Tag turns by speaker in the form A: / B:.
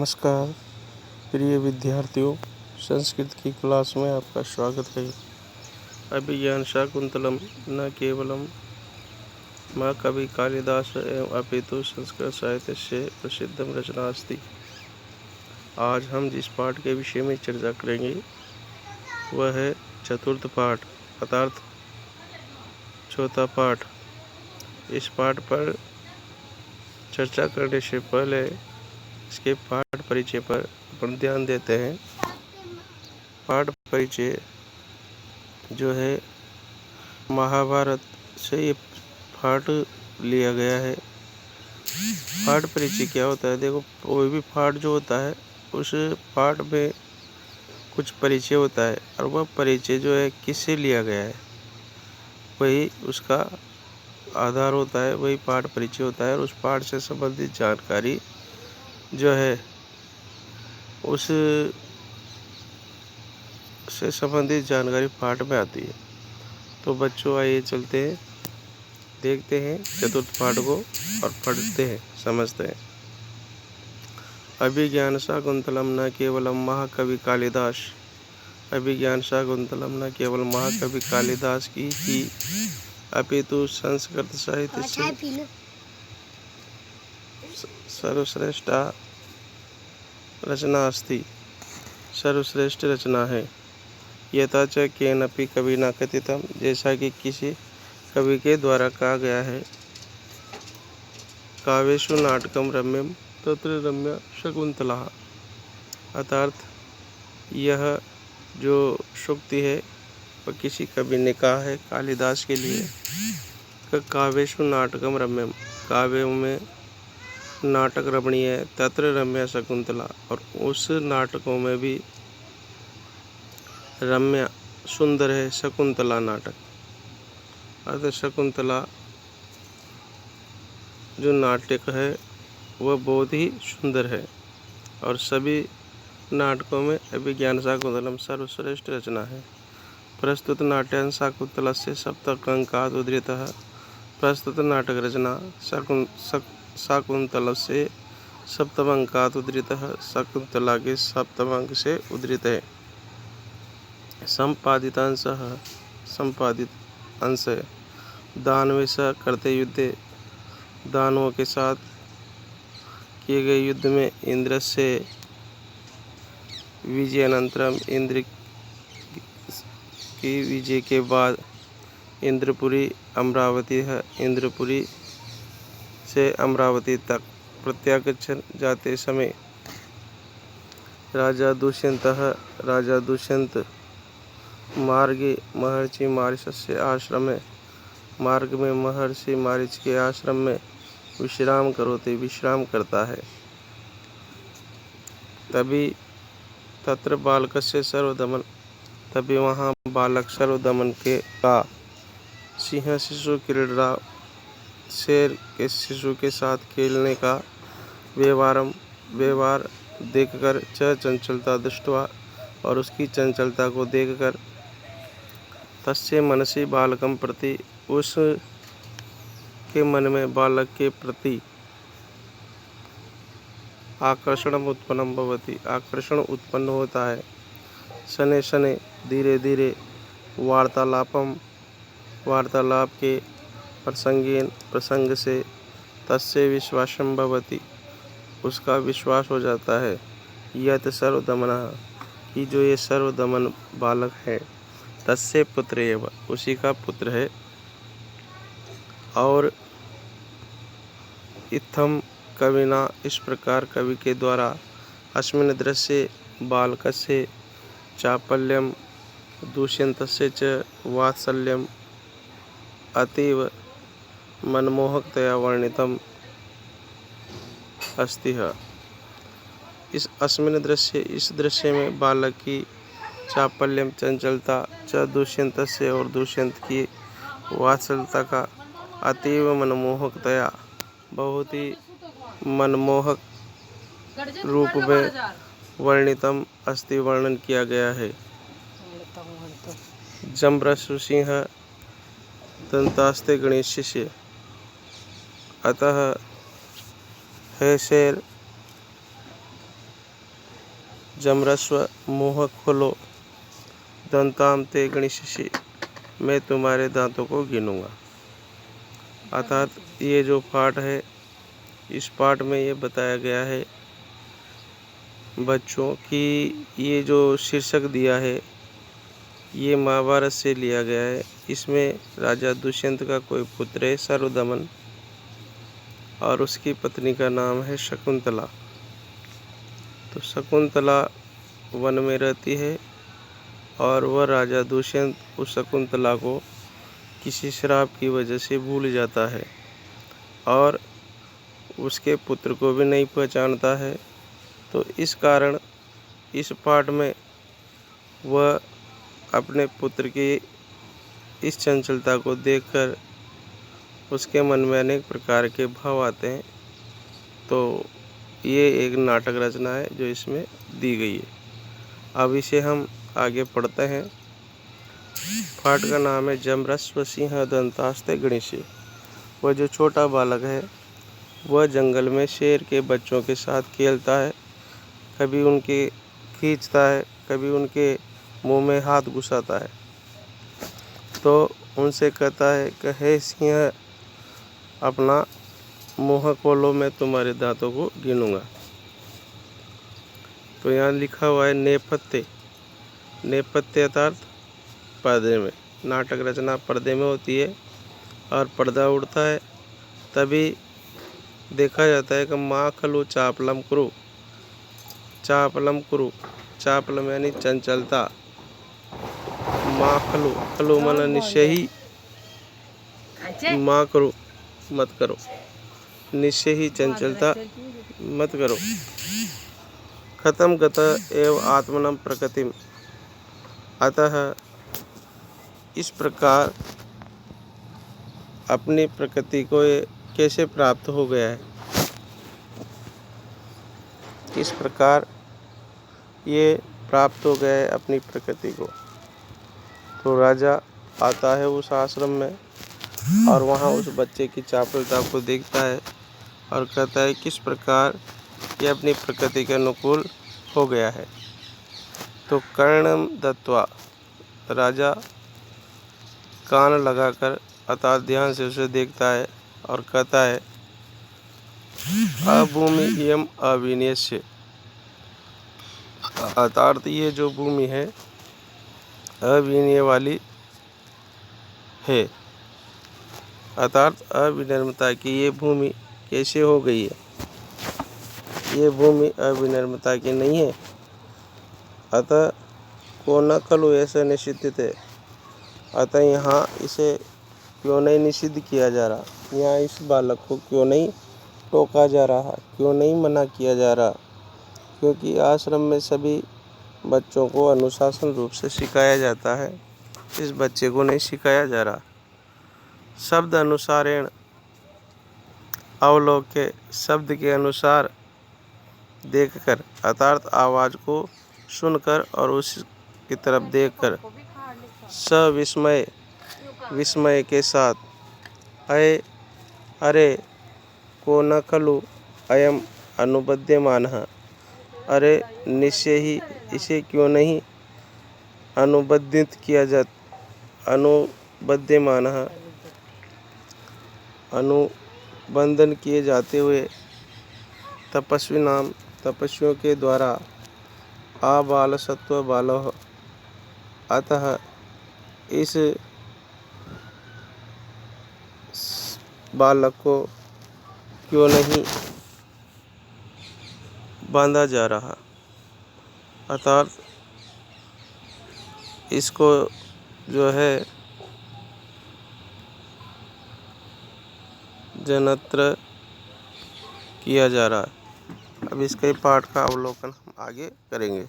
A: नमस्कार प्रिय विद्यार्थियों, संस्कृत की क्लास में आपका स्वागत है। अभिज्ञान शाकुंतलम न केवलम महाकवि कालिदास एवं अपितु संस्कृत साहित्य से प्रसिद्धम रचना अस्ति। आज हम जिस पाठ के विषय में चर्चा करेंगे वह है चतुर्थ पाठ अर्थात चौथा पाठ। इस पाठ पर चर्चा करने से पहले इसके पाठ परिचय पर अपन ध्यान देते हैं। पाठ परिचय जो है महाभारत से ये पाठ लिया गया है। पाठ परिचय क्या होता है? देखो, कोई भी पाठ जो होता है उस पाठ में कुछ परिचय होता है और वह परिचय जो है किससे लिया गया है वही उसका आधार होता है, वही पाठ परिचय होता है। और उस पाठ से संबंधित जानकारी जो है उस से संबंधित जानकारी पाठ में आती है। तो बच्चों, आइए चलते हैं, देखते हैं चतुर्थ पाठ को और पढ़ते हैं, समझते हैं। अभिज्ञान शाकुंतलम न केवलम महाकवि कालिदास। अभिज्ञान शाकुंतलम न केवल महाकवि कालिदास की ही अपितु संस्कृत साहित्य से सर्वश्रेष्ठ रचना अस्ति, सर्वश्रेष्ठ रचना है। यथा च केनपि कविना कथितम, जैसा कि किसी कवि के द्वारा कहा गया है। काव्येषु नाटकम रम्यम तत्र रम्या शकुंतला। अर्थात यह जो सूक्ति है वह किसी कवि ने कहा है कालिदास के लिए। काव्येषु नाटकम रम्यम, काव्यों में नाटक रमणीय है। तत्र रम्या शकुंतला, और उस नाटकों में भी रम्या सुंदर है शकुंतला नाटक। अर्थात शकुंतला जो नाटक है वह बहुत ही सुंदर है और सभी नाटकों में अभिज्ञान शाकुंतलम सर्वश्रेष्ठ रचना है। प्रस्तुत नाट्यं शाकुंतलस्य सप्तकंकात् उद्धृतः। प्रस्तुत नाटक रचना शाकुंतलस्य सप्तमंकात् उद्धृतः, शकुंतला के सप्तम अंक से उद्धृत है। संपादित अंश है। दानवे सह करते युद्धे, दानवों के साथ किए गए युद्ध में इंद्र से विजयानंतरम, इंद्र की विजय के बाद इंद्रपुरी अमरावती है, इंद्रपुरी से अमरावती तक प्रत्यागच्छन जाते समय राजा दुष्यंत मार्गे महर्षि मारीच आश्रम में, मार्ग में महर्षि मारीच के आश्रम में विश्राम करता है। तभी तत्र बालकस्य सर्वदमन, तभी वहाँ बालक सर्वदमन का सिंह शिशु क्रीड़ा, शेर के शिशु के साथ खेलने का व्यवहार देखकर, चंचलता दृष्ट्वा, और उसकी चंचलता को देखकर, तस्य मनसि बालकम प्रति, उस के मन में बालक के प्रति आकर्षण उत्पन्न भवति, आकर्षण उत्पन्न होता है। शनै शनै, धीरे धीरे, वार्तालाप के प्रसंग से तस्य विश्वासं भवति, उसका विश्वास हो जाता है। यत् सर्वदमनः, कि जो ये सर्वदमन बालक है, तस्य पुत्र एव, उसी का पुत्र है। और इत्थम कविना, इस प्रकार कवि के द्वारा, अस्मिन् दृश्ये बालकस्य चापल्यम दुष्यन्तस्य च वात्सल्यम अतीव मनमोहकतया वर्णितम अस्ति। इस अस्मिन् दृश्य, इस दृश्य में बालक की चापल्यम चंचलता, च दुष्यंतस्य, और दुष्यंत की वात्सल्यता का, अतीव मनमोहकतया, बहुत ही मनमोहक रूप में वर्णितम अस्ति, वर्णन किया गया है। जम्बश्रु सिंह दंतास्ते गणेशस्य, अतः है शेर जमरस्व मुँह खोलो दंताम ते गणिष्यसि, मैं तुम्हारे दांतों को गिनूंगा। अर्थात ये जो पाठ है, इस पाठ में ये बताया गया है बच्चों की, ये जो शीर्षक दिया है ये महाभारत से लिया गया है। इसमें राजा दुष्यंत का कोई पुत्र है सर्वदमन, और उसकी पत्नी का नाम है शकुंतला। तो शकुंतला वन में रहती है और वह राजा दुष्यंत उस शकुंतला को किसी श्राप की वजह से भूल जाता है और उसके पुत्र को भी नहीं पहचानता है। तो इस कारण इस पाठ में वह अपने पुत्र की इस चंचलता को देखकर उसके मन में अनेक प्रकार के भाव आते हैं। तो ये एक नाटक रचना है जो इसमें दी गई है। अब इसे हम आगे पढ़ते हैं। पाठ का नाम है जमरस्व सिंह दंतास्ते गणेशी। वह जो छोटा बालक है वह जंगल में शेर के बच्चों के साथ खेलता है, कभी उनके खींचता है, कभी उनके मुंह में हाथ घुसाता है। तो उनसे कहता है कि हे सिंह, अपना मुँह खोलो, मैं तुम्हारे दांतों को गिनूंगा। तो यहाँ लिखा हुआ है नेपथ्य। नेपथ्य अर्थात पर्दे में। नाटक रचना पर्दे में होती है और पर्दा उड़ता है तभी देखा जाता है कि माँ खलु चापलम कुरु। चापलम कुरु, चापलम यानी चंचलता। माँ खलु, खलु मन निश्चय ही, माँ करो मत करो, निश्चय ही चंचलता मत करो। खत्म गत एव आत्मनम प्रकृतिम। अतः इस प्रकार अपनी प्रकृति को कैसे प्राप्त हो गया है, किस प्रकार ये प्राप्त हो गया है अपनी प्रकृति को। तो राजा आता है उस आश्रम में और वहाँ उस बच्चे की चापलता को देखता है और कहता है किस प्रकार ये अपनी प्रकृति के अनुकूल हो गया है। तो कर्णम दत्वा, राजा कान लगाकर अर्थात ध्यान से उसे देखता है और कहता है अभूमि इयम अविनयस्य। अर्थात ये जो भूमि है अविनय वाली है, अर्थात अविनम्रता की ये भूमि कैसे हो गई है। ये भूमि अविनम्रता की नहीं है। अतः को न खलु ऐसा निषिद्ध है। अतः यहाँ इसे क्यों नहीं निषिद्ध किया जा रहा, यहाँ इस बालक को क्यों नहीं टोका जा रहा, क्यों नहीं मना किया जा रहा। क्योंकि आश्रम में सभी बच्चों को अनुशासन रूप से सिखाया जाता है, इस बच्चे को नहीं सिखाया जा रहा। शब्द अनुसारेण अवलोके, शब्द के अनुसार देखकर अर्थात आवाज़ को सुनकर और उसकी तरफ देखकर सविस्मय, विस्मय के साथ अरे को न खलु अयम अनुबध्यमानः। अरे निश्चय ही इसे क्यों नहीं अनुबंधित किया जा, अनुबध्यमानः अनुबंधन किए जाते हुए तपस्वी नाम, तपस्वियों के द्वारा आबाल सत्व बालो। अतः इस बालक को क्यों नहीं बांधा जा रहा, अर्थात इसको जो है जनत्र किया जा रहा है। अब इसके पाठ का अवलोकन हम आगे करेंगे।